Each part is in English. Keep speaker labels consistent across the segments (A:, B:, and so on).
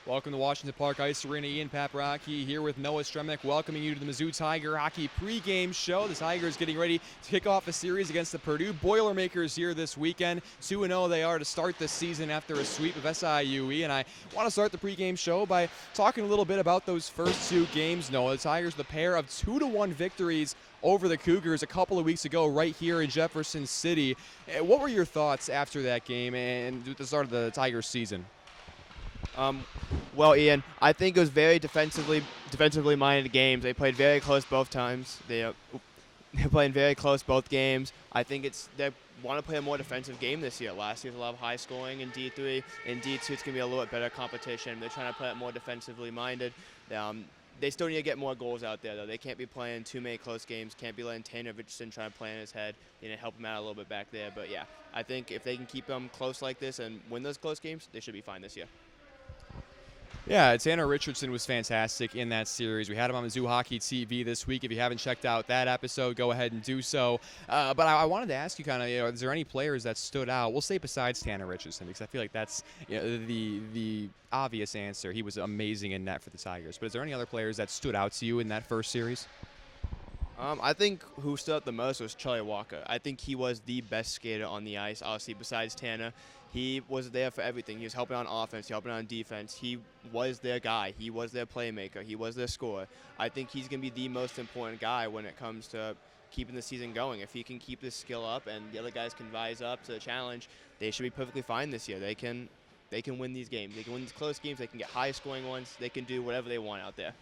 A: Welcome to Washington Park Ice Arena. Ian Paprocki here with Noah Stremick, welcoming you to the Mizzou Tiger Hockey pregame show. The Tigers getting ready to kick off a series against the Purdue Boilermakers here this weekend. 2-0 they are to start the season after a sweep of SIUE. And I want to start the pregame show by talking a little bit about those first two games, Noah. The Tigers, the pair of 2-1 victories over the Cougars a couple of weeks ago right here in Jefferson City. What were your thoughts after that game and at the start of the Tigers season?
B: Well, Ian, I think it was very defensively minded games. They played very close both times. They're playing very close both games. I think they want to play a more defensive game this year. Last year was a lot of high scoring in D3. In D2, it's going to be a little bit better competition. They're trying to play it more defensively minded. They still need to get more goals out there, though. They can't be playing too many close games. Can't be letting Tanner Richardson try to play in his head. Help him out a little bit back there. But, yeah, I think if they can keep them close like this and win those close games, they should be fine this year.
A: Yeah, Tanner Richardson was fantastic in that series. We had him on Mizzou Hockey TV this week. If you haven't checked out that episode, go ahead and do so. But I wanted to ask you is there any players that stood out? We'll say besides Tanner Richardson, because I feel like that's the obvious answer. He was amazing in net for the Tigers. But is there any other players that stood out to you in that first series?
B: I think who stood out the most was Charlie Walker. I think he was the best skater on the ice, obviously, besides Tanner. He was there for everything. He was helping on offense, helping on defense. He was their guy. He was their playmaker. He was their scorer. I think he's going to be the most important guy when it comes to keeping the season going. If he can keep this skill up and the other guys can rise up to the challenge, they should be perfectly fine this year. They can win these games. They can win these close games. They can get high-scoring ones. They can do whatever they want out there.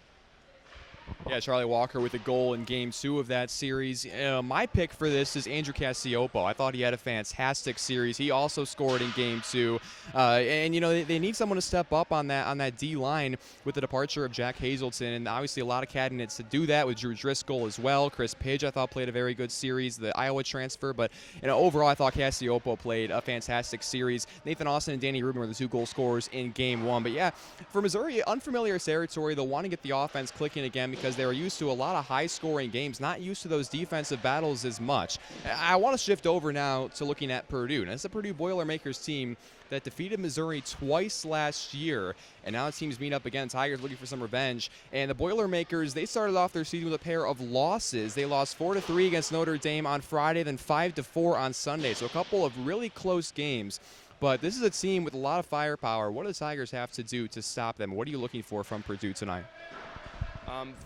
A: Yeah, Charlie Walker with a goal in Game 2 of that series. My pick for this is Andrew Cassioppo. I thought he had a fantastic series. He also scored in Game 2. And they need someone to step up on that D-line with the departure of Jack Hazelton. And obviously a lot of candidates to do that with Drew Driscoll as well. Chris Pidge, I thought, played a very good series, the Iowa transfer. But overall, I thought Cassioppo played a fantastic series. Nathan Austin and Danny Rubin were the two goal scorers in Game 1. But yeah, for Missouri, unfamiliar territory. They'll want to get the offense clicking again because they were used to a lot of high-scoring games, not used to those defensive battles as much. I want to shift over now to looking at Purdue. Now, it's the Purdue Boilermakers team that defeated Missouri twice last year, and now the teams meet up again. Tigers looking for some revenge. And the Boilermakers, they started off their season with a pair of losses. They lost 4-3 against Notre Dame on Friday, then 5-4 on Sunday. So a couple of really close games. But this is a team with a lot of firepower. What do the Tigers have to do to stop them? What are you looking for from Purdue tonight?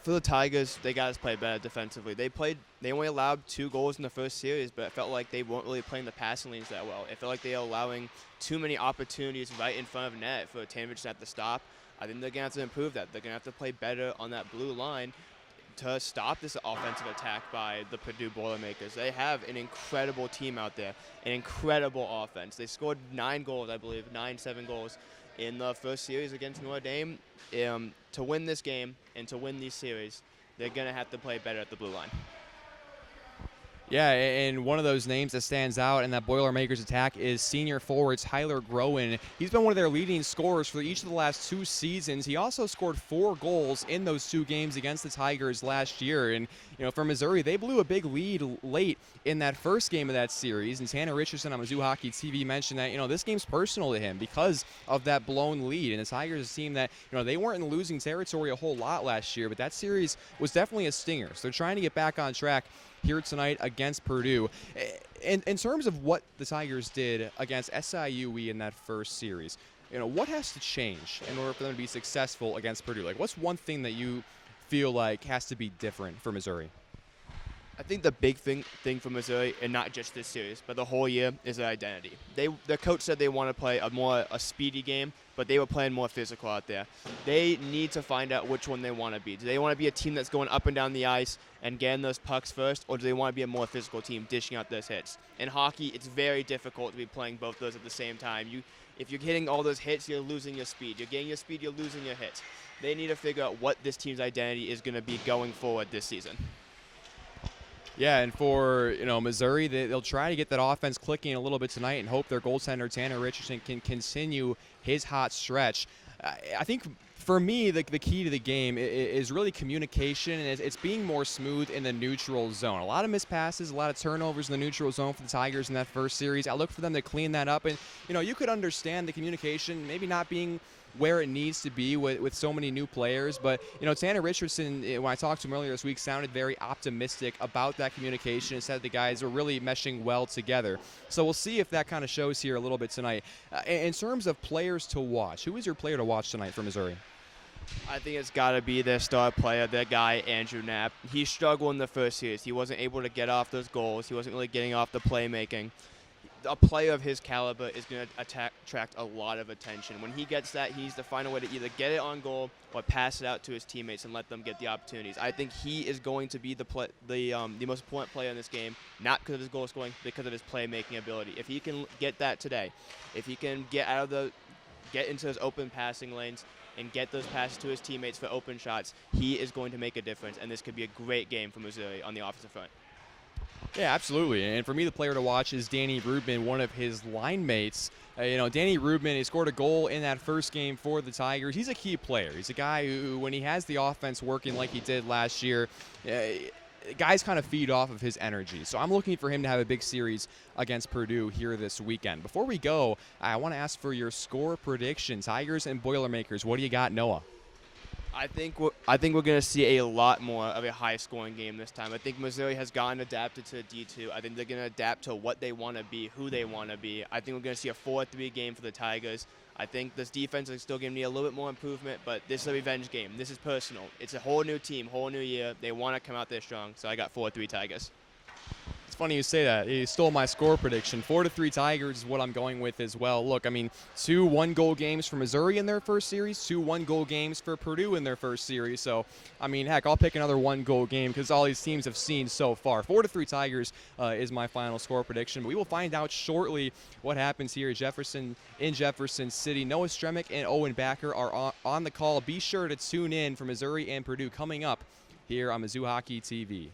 B: For the Tigers, they got to play better defensively. They only allowed 2 goals in the first series, but it felt like they weren't really playing the passing lanes that well. It felt like they were allowing too many opportunities right in front of net for Tanner Richardson to have to stop. I think they're going to have to improve that. They're going to have to play better on that blue line to stop this offensive attack by the Purdue Boilermakers. They have an incredible team out there, an incredible offense. They scored 9 goals, I believe, 7 goals in the first series against Notre Dame. To win this game and to win these series, they're going to have to play better at the blue line.
A: Yeah, and one of those names that stands out in that Boilermakers attack is senior forward Tyler Groen. He's been one of their leading scorers for each of the last 2 seasons. He also scored 4 goals in those 2 games against the Tigers last year. And, for Missouri, they blew a big lead late in that first game of that series. And Tanner Richardson on Mizzou Hockey TV mentioned that, this game's personal to him because of that blown lead. And the Tigers, a team that, they weren't in losing territory a whole lot last year, but that series was definitely a stinger. So they're trying to get back on track here tonight against Purdue. In terms of what the Tigers did against SIUE in that first series, what has to change in order for them to be successful against Purdue? Like, what's one thing that you feel like has to be different for Missouri?
B: I think the big thing for Missouri, and not just this series, but the whole year, is their identity. The coach said they want to play a speedy game, but they were playing more physical out there. They need to find out which one they want to be. Do they want to be a team that's going up and down the ice and getting those pucks first, or do they want to be a more physical team dishing out those hits? In hockey, it's very difficult to be playing both those at the same time. If you're hitting all those hits, you're losing your speed. You're getting your speed, you're losing your hits. They need to figure out what this team's identity is going to be going forward this season.
A: Yeah, and for Missouri, they'll try to get that offense clicking a little bit tonight and hope their goaltender Tanner Richardson can continue his hot stretch. I think for me, the key to the game is really communication, and it's being more smooth in the neutral zone. A lot of missed passes, a lot of turnovers in the neutral zone for the Tigers in that first series. I look for them to clean that up, and you could understand the communication maybe not being where it needs to be with so many new players. But, Tanner Richardson, when I talked to him earlier this week, sounded very optimistic about that communication and said the guys are really meshing well together. So we'll see if that kind of shows here a little bit tonight. In terms of players to watch, who is your player to watch tonight for Missouri?
B: I think it's got to be their star player, their guy, Andrew Knapp. He struggled in the first series. He wasn't able to get off those goals. He wasn't really getting off the playmaking. A player of his caliber is going to attract a lot of attention. When he gets that, he needs to find a way to either get it on goal or pass it out to his teammates and let them get the opportunities. I think he is going to be the most important player in this game, not because of his goal scoring, because of his playmaking ability. If he can get that today, if he can get into those open passing lanes and get those passes to his teammates for open shots, he is going to make a difference, and this could be a great game for Missouri on the offensive front.
A: Yeah, absolutely. And for me, the player to watch is Danny Rubin, one of his line mates. Danny Rubin, he scored a goal in that first game for the Tigers. He's a key player. He's a guy who, when he has the offense working like he did last year, guys kind of feed off of his energy. So I'm looking for him to have a big series against Purdue here this weekend. Before we go, I want to ask for your score prediction. Tigers and Boilermakers, what do you got, Noah?
B: I think we're going to see a lot more of a high-scoring game this time. I think Missouri has gotten adapted to D2. I think they're going to adapt to what they want to be, who they want to be. I think we're going to see a 4-3 game for the Tigers. I think this defense is still going to need a little bit more improvement, but this is a revenge game. This is personal. It's a whole new team, whole new year. They want to come out there strong, so I got 4-3 Tigers.
A: It's funny you say that. You stole my score prediction. 4-3 Tigers is what I'm going with as well. Look, 2 one-goal games for Missouri in their first series, 2 one-goal games for Purdue in their first series. So, heck, I'll pick another one-goal game because all these teams have seen so far. 4-3 Tigers is my final score prediction. But we will find out shortly what happens here in Jefferson City. Noah Stremick and Owen Backer are on the call. Be sure to tune in for Missouri and Purdue coming up here on Mizzou Hockey TV.